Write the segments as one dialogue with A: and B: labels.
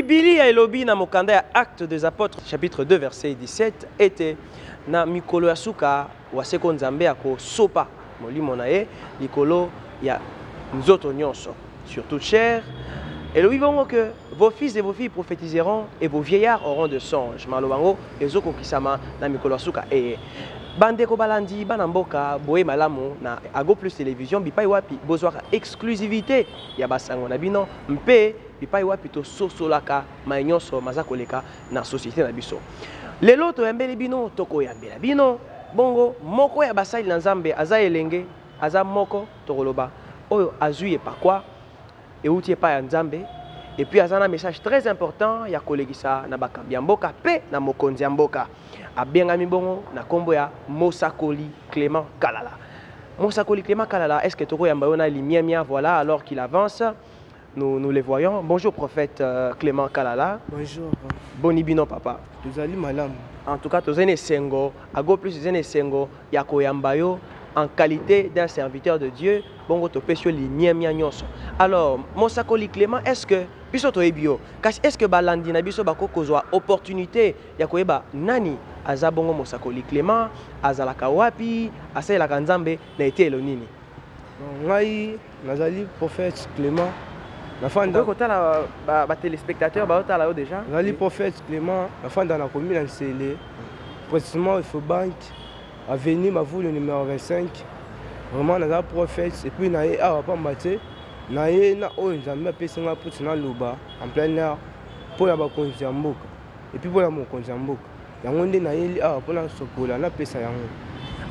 A: Bibili ya elobi na mokanda ya Actes des Apôtres chapitre 2 verset 17 était na mikolo ya suka wa seko nzambe ya ko sopa molimo na ye likolo ya nzoto nyonso sur toute chair. Elobi bongo que vos fils et vos filles prophétiseront et vos vieillards auront de songes. Malobango ezoko kisama na mikolo ya suka bandeko balandi bana mboka boye malamu na Ago Plus télévision bipai wapi bozwaka exclusivité ya basango na bino mpe bipai wapi to sosolaka mainyoso maza koleka na société na biso. Lelo to yambeli bino toko yambela bino bongo moko ya basali na nzambe aza elenge aza moko tokoloba oyo azui epakwa euti epa ya nzambe et puis azana message très important ya kolegisa na bakambi ya mboka pe na mokonzi ya mboka abengami bongo na kombo ya Mosakoli Clément Kalala. Mosakoli Clément Kalala, est-ce que toko yamba ona limiamia voilà alors qu'il avance nous les voyons. Bonjour prophète Clément Kalala.
B: Bonjour.
A: Bonibino papa.
B: Tozali malamu.
A: En tout cas tozene sengo Ago Plus zene sengo ya koyamba yo en qualité d'un serviteur de Dieu bongo to pesio limiamia nyonso. Alors Mosakoli Clément, est-ce que biso to ebio kasi est-ce que balandi na biso bako kozwa opportunité ya koyeba nani aza bongo Mosakoli Clément azalaka wapi asalelaka nzambe na etelo nini?
B: Ngai nazali prophète Clément
A: nafanda kotala ba téléspectateurs ba otala yo déjà.
B: Nazali prophète Clément nafanda na commune ya Nsele précisément il faut bank avenue Mavulu numéro 25. Vraiment nazali prophète et puis na ye awa pamba te na ye na oyo nzambe apesi nga puti na loba en plein air mpo ya bakonzi ya mboka et puis mpo ya mokonzi ya mboka yango nde nayeli awa mpo na sokola napesa yango.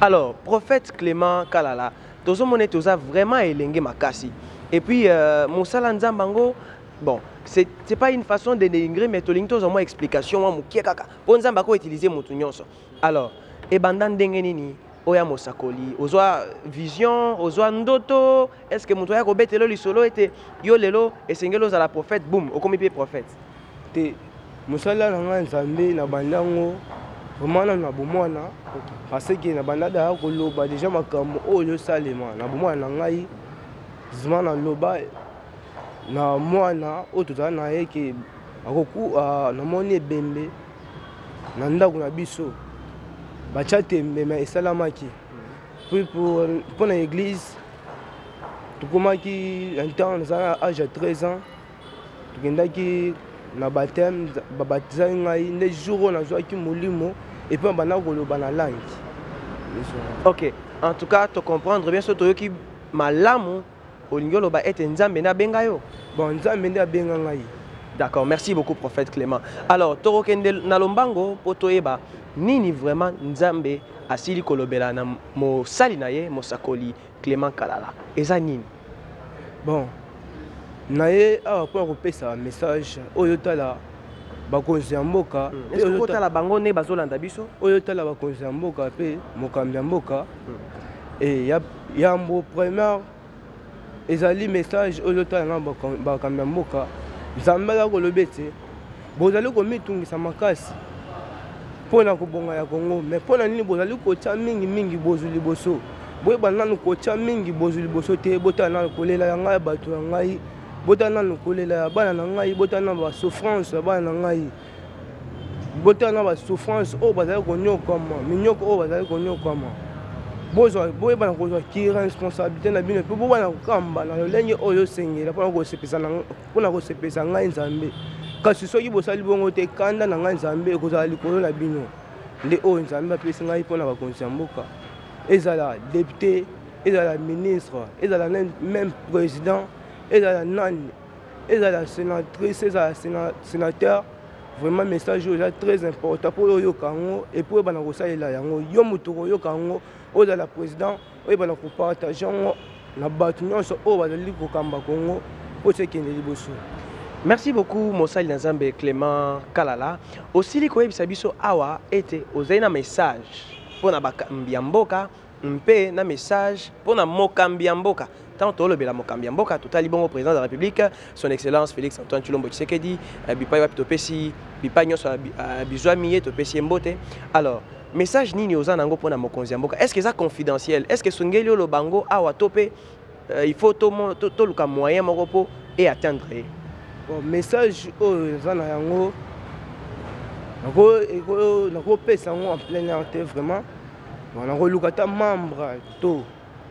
A: Alors prophète Clément Kalala tozomona toza vraiment elenge makasi et puis mosala nzambango bon c'est pas une façon de dénigrer mais tolingi toza mwa explication mwa mokie kaka mpo nzambe ako utiliser motu nyonso. Alors ebanda ndenge nini oya Mosakoli ozwa vision ozwa ndoto est-ce que moto ya ko betelo lisolo ete yo lelo esengelo za la prophète boum okomi pe prophète
B: te mosala na nga nzambe na bandango vraiment na bomwana parce que na bandada ya koloba déjà makambo oyo salema na bomwana na ngai zima na loba na mwana oyo tozala na ye ke akoku namoni ebembe na ndako na biso batia tembe mais esalamaki puis pour na église tokomaki un temps naza âge ya 13 ans tokendaki na baptême babatizaki ngai nde jour oyo nazwaki molimo et puis banda koloba na langue.
A: Ok, en tout cas to comprendre bien so toyoki malamu olingi oloba ete nzambe na benga yo.
B: Bon nzambe nde abenga ngai.
A: D'accord, merci beaucoup prophète Clément. Alors torokende na lombango po toyeba nini vraiment nzambe asili kolobela na mosali na ye Mosakoli Clément Kalala eza nini?
B: Bon na ye awa mpo na kopesa message oyo tala bakonzi ya mboka
A: oyo tala bango ne bazolanda biso
B: oyo tala bakonzi ya mboka mpe mokambi ya mboka et yambo première ezali message oyo tala na bakambi ya mboka nzambe akoloba ete bozali komitungisa makasi mpo na kobonga ya Kongo mais mpo na nini bozali kotya mingi bozwi liboso boyeba nanu kotya mingi bozwi liboso te botala na kolela ya ngai bato ya ngai botala na kolela ya bana na ngai botala na basouffrance ya bana na ngai botala na basouffrance oyo bazali konyokama minyoko oyo bazali konyokama boyeba na kozwa responsabilité na bino mpe boba na kokamba na lolenge oyo osengela mpo na kosepesa ngai nzambe kasi soki bosali bongo te kanda na ngai nzambe ekozala likolo na bino nde oyo nzambe apesi ngai mpo na bakonzi ya mboka ezala député ezala ministre ezala même président ezala nani ezala sénatrice ezala sénateur vraiment message oyo eza très important mpo oyoka yango epo oyeba na kosalela yango yo moto koyoka yango ozala président oyeba na kopartage yango na bato nyonso oyo bazali kokamba Kongo mpo sekende liboso.
A: Merci beaucoup Mosali Nzambe Clément Kalala. Osili koyebisa biso awa ete ozali na message pona bakambi ya mboka mpe na message pona mokambi ya mboka. Tant tolobela mokambi ya mboka totali bongo président de la République son excellence Félix Antoine Tshilombo Tshisekedi bipai wapi topesi bipai nyonso bizwa miye topesi mbote. Alors message nini oza nango pona mokonzi ya mboka? Est-ce que ça confidentiel? Est-ce que songeli lo bango awa topé il faut toluka moyen moko po et atteindre?
B: bon message oyo eza na yango nakopesa yango en plein air te vraiment bon nakoluka ata membre to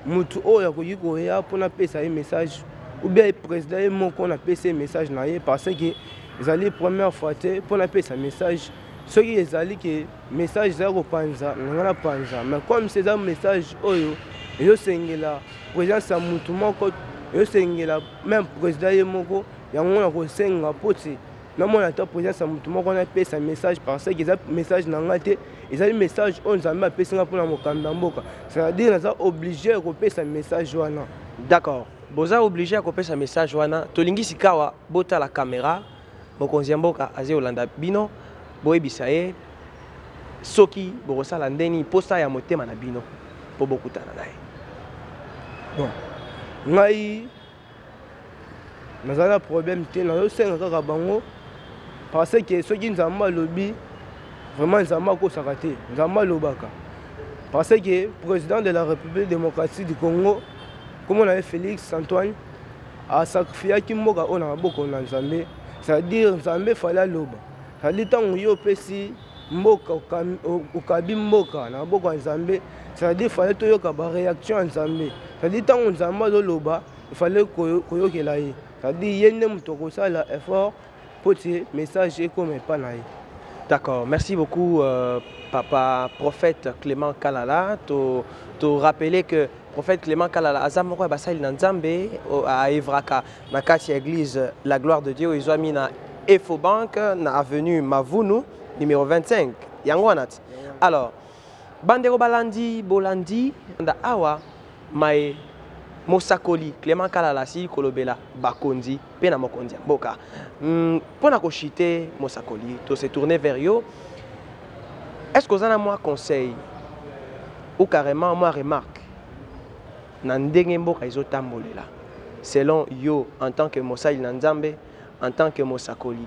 B: mutu oyo akoki koya mpona apesa ye message ou bien président ye moko napesa ye message na ye parce que ezali première fois te mpona apesa message soki ezali ke message eza kopanza nanga na panza mais comme c'est un message oyo ezosengela présence ya mutu moko ezosengela même président ye moko yango nakosenga po te namona ata présence ya mutu moko napesa message parce que eza message na nga te ezali message oyo nzambe apesinga mpona mokambi ya mboka c'est-à-dire naza obligé kopesa message wana.
A: D'accord, boza obligé à kopesa message wana tolingi sikawa bota la caméra mokonzi ya mboka aze olanda bino boyebisa ye soki bokosala ndeni posa ya motema na bino po bokutana na ye.
B: Bon ngai nazala problème te nazosenga kaka bango parce que soki nzambe alobi vraiment nzambe akosaka te nzambe alobaka parce que président de la République démocratique du Congo comme on avait Félix Antoine asacrifiaki mboka oyo na maboko na nzambe c'est-à-dire nzambe fallait aloba c'est-à-dire ntango yo opesi mboka okabi mboka na maboko ya nzambe c'est-à-dire fallait toyoka baréaction ya nzambe c'est-à-dire ntango nzambe azoloba ifallait koyokela ye c'est-à-dire ye nde moto akosala effort po tie message ekoma epa na ye.
A: D'accord, merci beaucoup papa prophète Clément Kalala. To rappeler que prophète Clément Kalala azamoko basali na nzambe a Evraka na kati église La Gloire de Dieu izwami na Efobank na avenue Mavunu numéro 25 yango wanati. Alors bandeko balandi bolandi nda awa mai Mosakoli Clément Kalala si kolobela bakonzi pe na mokonzi ya mboka pona koshite Mosakoli to se tourner vers yo. Est-ce que vous avez moi conseil ou carrément moi remarque na ndenge mboka ezotambolela selon yo en tant que Mosali na Nzambe en tant que Mosakoli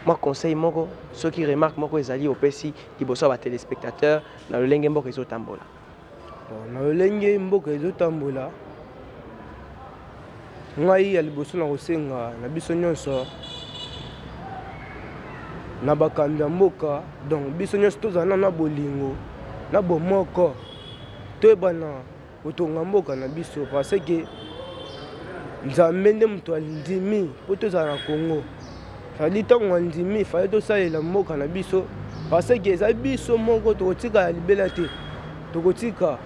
A: moi conseil moko ceux qui remarquent moko ezali opesi liboso ba téléspectateurs na lolenge mboka ezotambola.
B: Na lolenge mboka ezotambola ngai ya liboso na kosenga na biso nyonso na bakambi ya mboka donc biso nyonso tozala na bolingo na bomoko toyebana kotonga mboka na biso parce que nzambe nde moto andimi po tozala na Congo sadi ntango andimi fale tosalela mboka na biso parce que eza biso moko tokotika ya libela te tokotika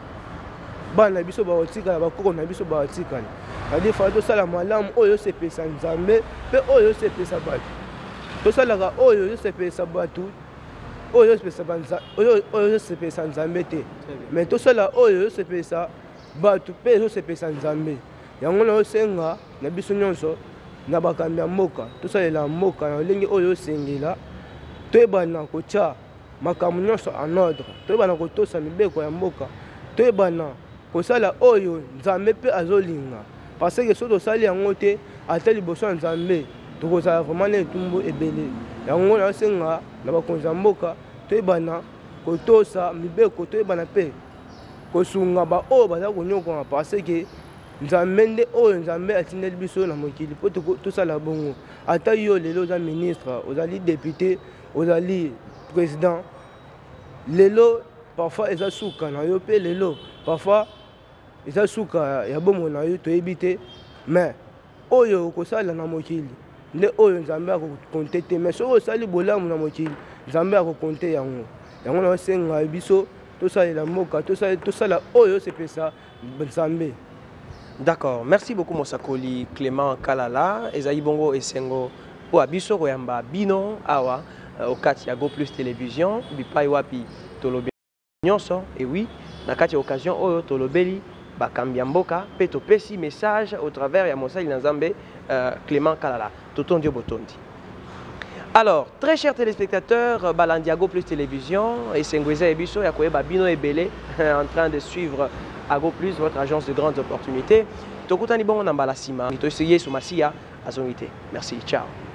B: bana biso bakotikala bakoko na biso bakotikala sadi fale tosala malamu oyo osepesa nzambe mpe oyo osepesa bato tosalaka oyo osepesa bato oyo osepesa nzambe te mais tosala oyo osepesa bato mpe osepesa nzambe yango na osenga na biso nyonso na bakambi ya mboka tosalela mboka na lolenge oyo osengela toyebana kotya makambo nyonso en ordre toyebana kotosa mibeko ya mboka toyebana kosala oyo nzambe mpe azolinga parce que soki tosali yango te ata liboso ya nzambe tokozala vraiment na etumbu ebele yango naosenga na bakonzi ya mboka toyebana kotosa mibeko toyebana mpe kosunga baoyo baza konyokoma parce que nzambe nde oyo nzambe atindeli biso na mokili po tosala bongo ata yo lelo oza ministre ozali député ozali président lelo parfois eza suka na yo mpe lelo parfois eza suka ya bomoi na yo toyebi te mais oyo okosala na mokili nde oyo nzambe akokonte te mais soki osali bolamu na mokili nzambe akokonte yango yango na osenga biso tosalela mboka tosala oyo osepesa nzambe.
A: D'accord, merci beaucoup Mosakoli Clément Kalala ezali bongo esengo po abiso koyamba bino awa okati ya Go Plus Télévision bipai wapi tolobi nyonso et oui na kati ya occasion oyo tolobeli bakambi ya mboka pe topesi message au travers ya Mosali na Nzambe Clément Kalala totondi botondi. Alors, très chers téléspectateurs, Balandiago Plus Télévision et Sengweza Ebiso, Yakoeba Bino Ebele, en train de suivre Ago Plus, votre agence de grandes opportunités. Tokutani bon Nambala Sima, Nito Seye Soumassia, Azonité. Merci, ciao.